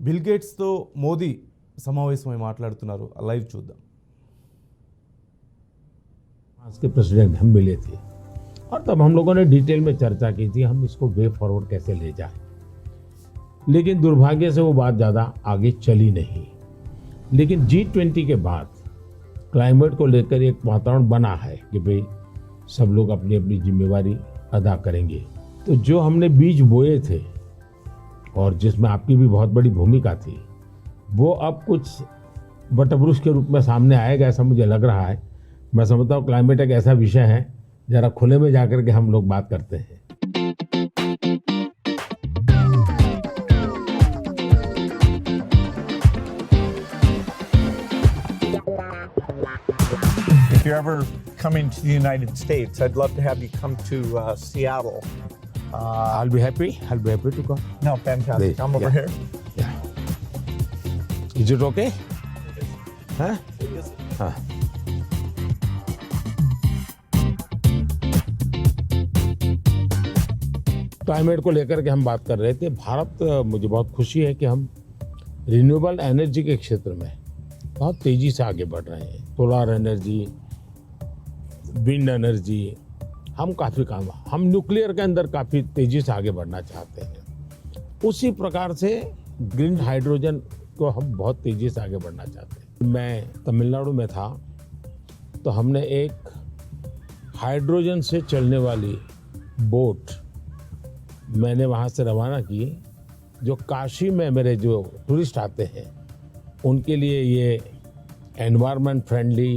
Bill గేట్స్తో Modi సమావేశమై మాట్లాడుతున్నారు. ఆ లైవ్ చూద్దాం. आज के प्रेसिडेंट हम मिले थे और तब हम लोगों ने डिटेल में चर्चा की थी हम इसको वे फॉरवर्ड कैसे ले जाएं, लेकिन दुर्भाग्य से वो बात ज़्यादा आगे चली नहीं। लेकिन G20 के बाद क्लाइमेट को लेकर एक वातावरण बना है कि भाई सब लोग अपनी अपनी जिम्मेवारी अदा करेंगे। तो जो हमने बीज बोए थे और जिसमें आपकी भी बहुत बड़ी भूमिका थी, वो अब कुछ वटवृक्ष के रूप में सामने आएगा ऐसा मुझे लग रहा है। मैं समझता हूँ क्लाइमेट एक ऐसा विषय है जरा खुले में जाकर के हम लोग बात करते हैं। If you're ever coming to the United States, I'd love to have you come to Seattle. I'll be happy to come. No, fantastic. I'm over here. Yeah. Is it okay? Huh? Huh. Climate को लेकर के हम बात कर रहे थे। भारत, मुझे बहुत खुशी है कि हम रिन्यूएबल एनर्जी के क्षेत्र में बहुत तेज़ी से आगे बढ़ रहे हैं। सोलर एनर्जी, विंड एनर्जी, हम काफ़ी काम, हम न्यूक्लियर के अंदर काफ़ी तेज़ी से आगे बढ़ना चाहते हैं। उसी प्रकार से ग्रीन हाइड्रोजन को हम बहुत तेज़ी से आगे बढ़ना चाहते हैं। मैं तमिलनाडु में था तो हमने एक हाइड्रोजन से चलने वाली बोट मैंने वहाँ से रवाना की, जो काशी में मेरे जो टूरिस्ट आते हैं उनके लिए ये एनवायरनमेंट फ्रेंडली,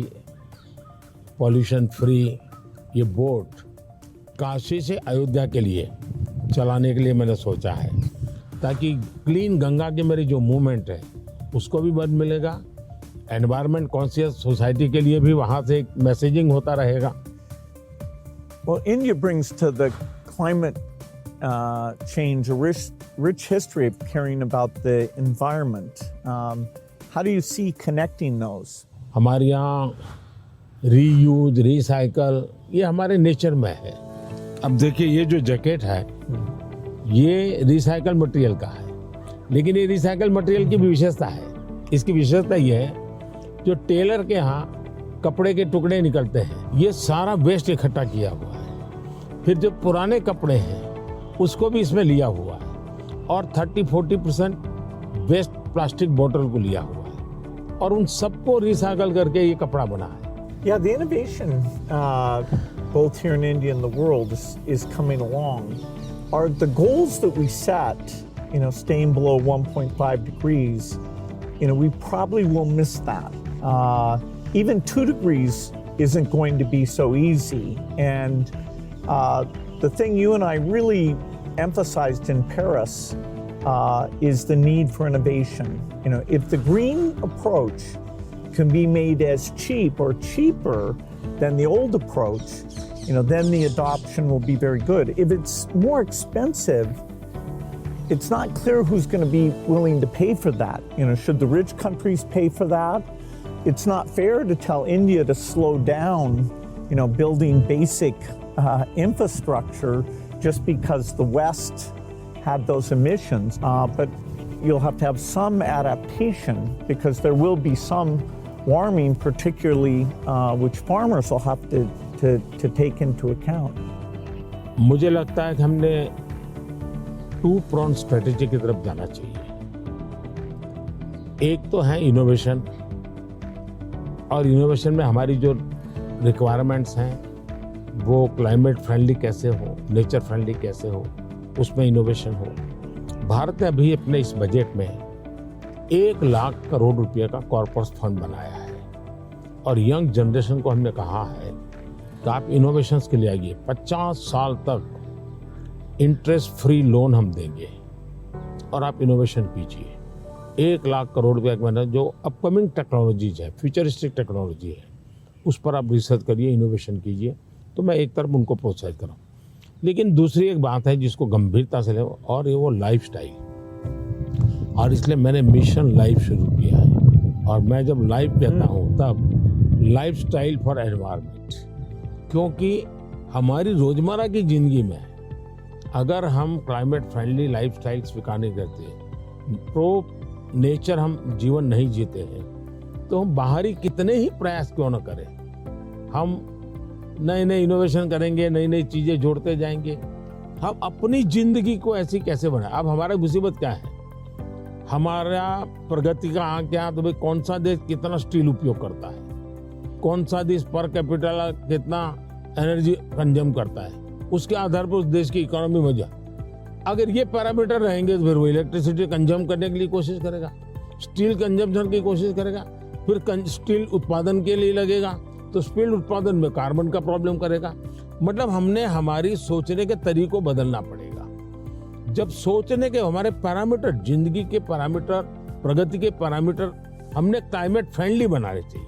पॉल्यूशन फ्री ये बोट काशी से अयोध्या के लिए चलाने के लिए मैंने सोचा है, ताकि क्लीन गंगा की मेरी जो मूवमेंट है उसको भी मदद मिलेगा, एनवायरनमेंट कॉन्शियस सोसाइटी के लिए भी वहाँ से एक मैसेजिंग होता रहेगा। Well, India brings to the climate change a rich history of caring about the environment. How do you see connecting those? हमारे यहाँ रीयूज, रिसाइकल ये हमारे नेचर में है। अब देखिए ये जो जैकेट है ये रिसाइकल मटेरियल का है, लेकिन ये रिसाइकल मटेरियल की भी विशेषता है। इसकी विशेषता ये है, जो टेलर के यहाँ कपड़े के टुकड़े निकलते हैं ये सारा वेस्ट इकट्ठा किया हुआ है। फिर जो पुराने कपड़े हैं उसको भी इसमें लिया हुआ है और 30-40% वेस्ट प्लास्टिक बोतल को लिया हुआ है और उन सबको रिसाइकल करके ये कपड़ा बना है। Yeah, the innovation both here in India and the world is coming along. Are the goals that we set, staying below 1.5 degrees, we probably will miss that. Even 2 degrees isn't going to be so easy. And the thing you and I really emphasized in Paris is the need for innovation. If the green approach can be made as cheap or cheaper than the old approach, then the adoption will be very good. If it's more expensive, it's not clear who's going to be willing to pay for that. Should the rich countries pay for that? It's not fair to tell India to slow down, building basic infrastructure just because the West had those emissions. But you'll have to have some adaptation because there will be some warming, particularly which farmers will have to take into account. मुझे लगता है कि हमने 2-pronged strategy की तरफ जाना चाहिए। एक तो है इनोवेशन, और इनोवेशन में हमारी जो रिक्वायरमेंट्स हैं वो क्लाइमेट फ्रेंडली कैसे हो, नेचर फ्रेंडली कैसे हो, उसमें इनोवेशन हो। भारत ने अभी अपने इस बजट में 1 लाख करोड़ रुपए का कॉर्पस फंड बनाया है और यंग जनरेशन को हमने कहा है कि आप इनोवेशंस के लिए आइए। 50 साल तक इंटरेस्ट फ्री लोन हम देंगे और आप इनोवेशन कीजिए। 1 लाख करोड़ रुपए का जो अपकमिंग टेक्नोलॉजीज है, फ्यूचरिस्टिक टेक्नोलॉजी है, उस पर आप रिसर्च करिए, इनोवेशन कीजिए। तो मैं एक तरफ उनको प्रोत्साहित करूँ, लेकिन दूसरी एक बात है जिसको गंभीरता से ले, और ये वो लाइफस्टाइल। और इसलिए मैंने मिशन लाइफ शुरू किया है। और मैं जब लाइफ कहता हूँ तब लाइफस्टाइल फॉर एनवायरनमेंट, क्योंकि हमारी रोजमर्रा की जिंदगी में अगर हम क्लाइमेट फ्रेंडली लाइफस्टाइल स्वीकार नहीं करते तो नेचर हम जीवन नहीं जीते हैं तो हम बाहरी कितने ही प्रयास क्यों न करें, हम नए नए इनोवेशन करेंगे, नई नई चीजें जोड़ते जाएंगे, हम अपनी जिंदगी को ऐसी कैसे बनाए। अब हमारा मुसीबत क्या है, हमारा प्रगति का आंक क्या, तो भाई कौन सा देश कितना स्टील उपयोग करता है, कौन सा देश पर कैपिटल कितना एनर्जी कंज्यूम करता है, उसके आधार पर उस देश की इकोनॉमी में जा। अगर ये पैरामीटर रहेंगे तो फिर वो इलेक्ट्रिसिटी कंज्यूम करने के लिए कोशिश करेगा, स्टील कंजम्पशन की कोशिश करेगा, फिर स्टील उत्पादन के लिए लगेगा तो स्टील उत्पादन में कार्बन का प्रॉब्लम करेगा। मतलब हमने हमारी सोचने के तरीकों बदलना पड़ेगा। जब सोचने के हमारे पैरामीटर, जिंदगी के पैरामीटर, प्रगति के पैरामीटर हमने क्लाइमेट फ्रेंडली बनाने चाहिए।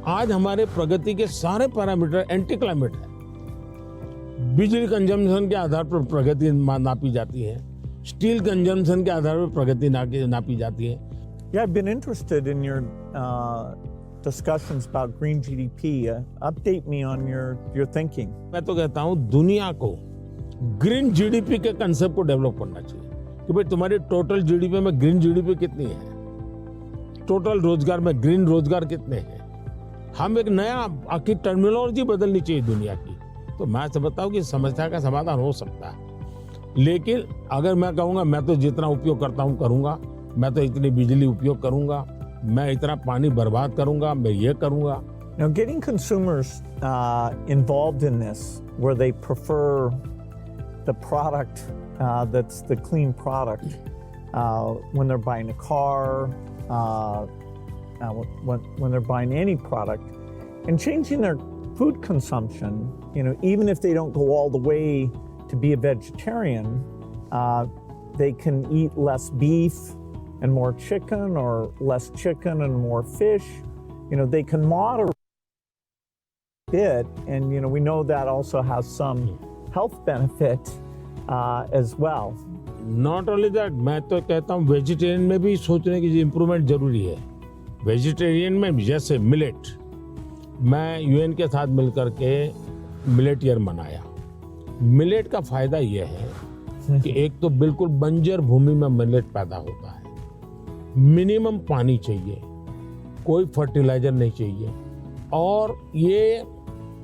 आज हमारे प्रगति के सारे पैरामीटर एंटी क्लाइमेट है। बिजली कंजम्पशन के आधार पर प्रगति नापी जाती है, स्टील कंजम्पशन के आधार पर प्रगति नापी जाती है। Yeah, I've been interested in your discussions about green GDP. Update me on your thinking. मैं तो कहता हूँ दुनिया को ग्रीन जीडीपी के कंसेप्ट को डेवलप करना चाहिए कि भाई तुम्हारी टोटल जीडीपी में ग्रीन जीडीपी कितनी है, टोटल रोजगार में ग्रीन रोजगार कितने हैं। हम एक नया आखिर टर्मिनोलॉजी बदलनी चाहिए दुनिया की। तो मैं समझता हूँ कि समस्या का समाधान हो सकता है, लेकिन अगर मैं कहूँगा मैं तो जितना उपयोग करता हूँ करूँगा, मैं तो इतनी बिजली उपयोग करूँगा, मैं इतना पानी बर्बाद करूँगा, मैं ये करूँगा। Now, getting consumers involved in this, where they prefer the product that's the clean product when they're buying a car, when they're buying any product, and changing their food consumption. You know, even if they don't go all the way to be a vegetarian, they can eat less beef and more chicken, or less chicken and more fish. You know, they can moderate a bit, and you know, we know that also has some health benefit as well. Not only that, मैं तो कहता हूँ vegetarian में भी सोचने की improvement जरूरी है। वेजिटेरियन में जैसे मिलेट, मैं यूएन के साथ मिलकर के मिलेट ईयर मनाया। मिलेट का फायदा यह है कि एक तो बिल्कुल बंजर भूमि में मिलेट पैदा होता है, मिनिमम पानी चाहिए, कोई फर्टिलाइजर नहीं चाहिए, और ये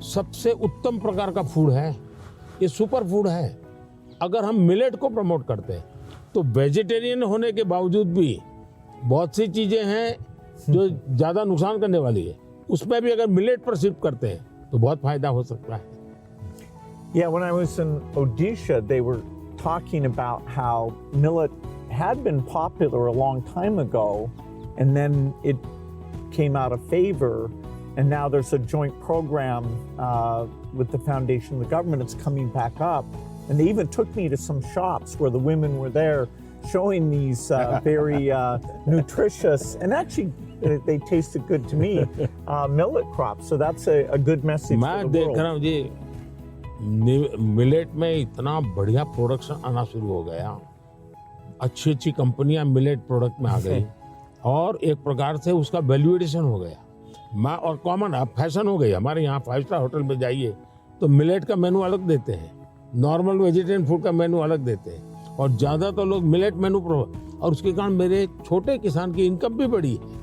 सबसे उत्तम प्रकार का फूड है, ये सुपर फूड है। अगर हम मिलेट को प्रमोट करते हैं तो वेजिटेरियन होने के बावजूद भी बहुत सी चीजें हैं जो ज्यादा नुकसान करने वाली है, उसमें भी अगर मिलेट पर शिफ्ट करते हैं तो बहुत फायदा हो सकता है। Yeah, when I was in Odisha, they were talking about how millet had been popular a long time ago, and then it came out of favor, and now there's a joint program with the foundation and the government. It's coming back up, and they even took me to some shops where the women were there showing these very nutritious, and actually they tasted good to me, millet crops. So that's a good message मैं for the देख world. रहा हूँ जी, millet में इतना बढ़िया production आना शुरू हो गया, अच्छी अच्छी कंपनियां मिलेट प्रोडक्ट में आ गई, और एक प्रकार से उसका वैल्यूएशन हो गया। मैं और कॉमन अब फैशन हो गई। हमारे यहाँ 5 स्टार होटल में जाइए तो मिलेट का मेनू अलग देते हैं, नॉर्मल वेजिटेरियन फूड का मेनू अलग देते हैं, और ज्यादातर लोग मिलेट मेनू और उसके कारण मेरे छोटे किसान की इनकम भी बढ़ी है।